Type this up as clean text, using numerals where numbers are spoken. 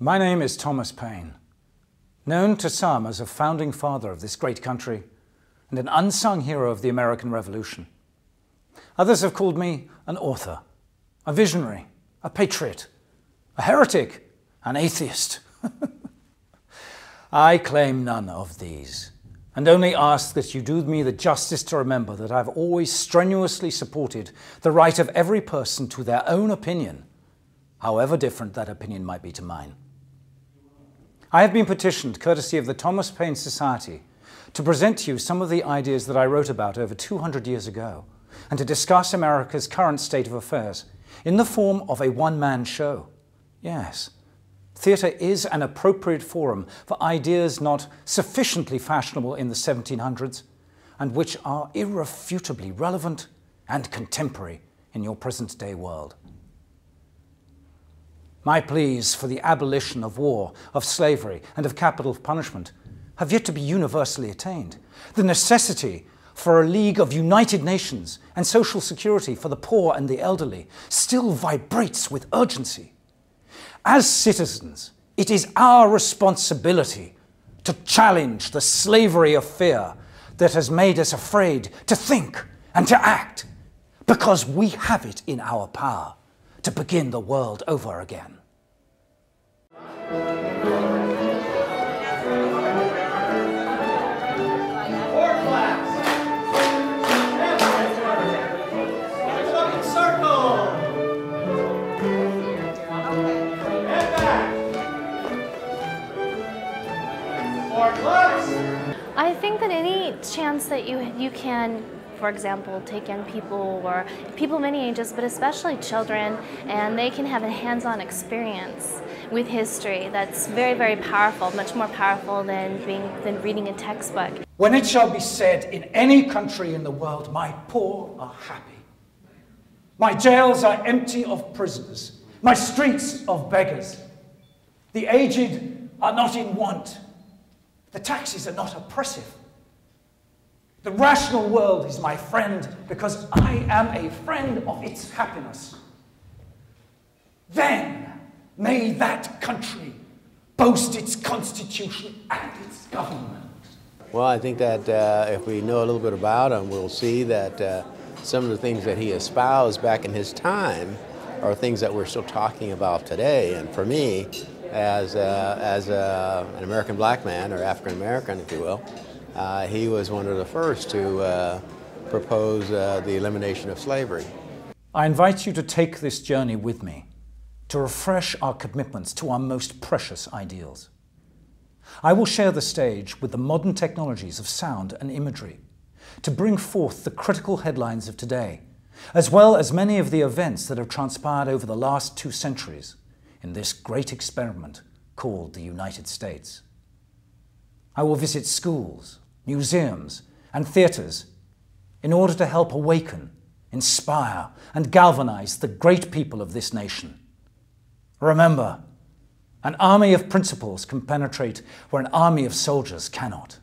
My name is Thomas Paine, known to some as a founding father of this great country and an unsung hero of the American Revolution. Others have called me an author, a visionary, a patriot, a heretic, an atheist. I claim none of these, and only ask that you do me the justice to remember that I've always strenuously supported the right of every person to their own opinion, however different that opinion might be to mine. I have been petitioned, courtesy of the Thomas Paine Society, to present to you some of the ideas that I wrote about over 200 years ago, and to discuss America's current state of affairs in the form of a one-man show. Yes, theatre is an appropriate forum for ideas not sufficiently fashionable in the 1700s, and which are irrefutably relevant and contemporary in your present-day world. My pleas for the abolition of war, of slavery, and of capital punishment have yet to be universally attained. The necessity for a League of United Nations and social security for the poor and the elderly still vibrates with urgency. As citizens, it is our responsibility to challenge the slavery of fear that has made us afraid to think and to act, because we have it in our power to begin the world over again. I think that any chance that you can, for example, take young people or people of many ages, but especially children, and they can have a hands-on experience with history that's very, very powerful, much more powerful than reading a textbook. When it shall be said in any country in the world, my poor are happy, my jails are empty of prisoners, my streets of beggars, the aged are not in want, the taxes are not oppressive. The rational world is my friend because I am a friend of its happiness. Then may that country boast its constitution and its government. Well, I think that if we know a little bit about him, we'll see that some of the things that he espoused back in his time are things that we're still talking about today. And for me, as an American black man, or African American, if you will, he was one of the first to propose the elimination of slavery. I invite you to take this journey with me, to refresh our commitments to our most precious ideals. I will share the stage with the modern technologies of sound and imagery to bring forth the critical headlines of today, as well as many of the events that have transpired over the last 2 centuries in this great experiment called the United States. I will visit schools, museums, and theatres in order to help awaken, inspire, and galvanize the great people of this nation. Remember, an army of principles can penetrate where an army of soldiers cannot.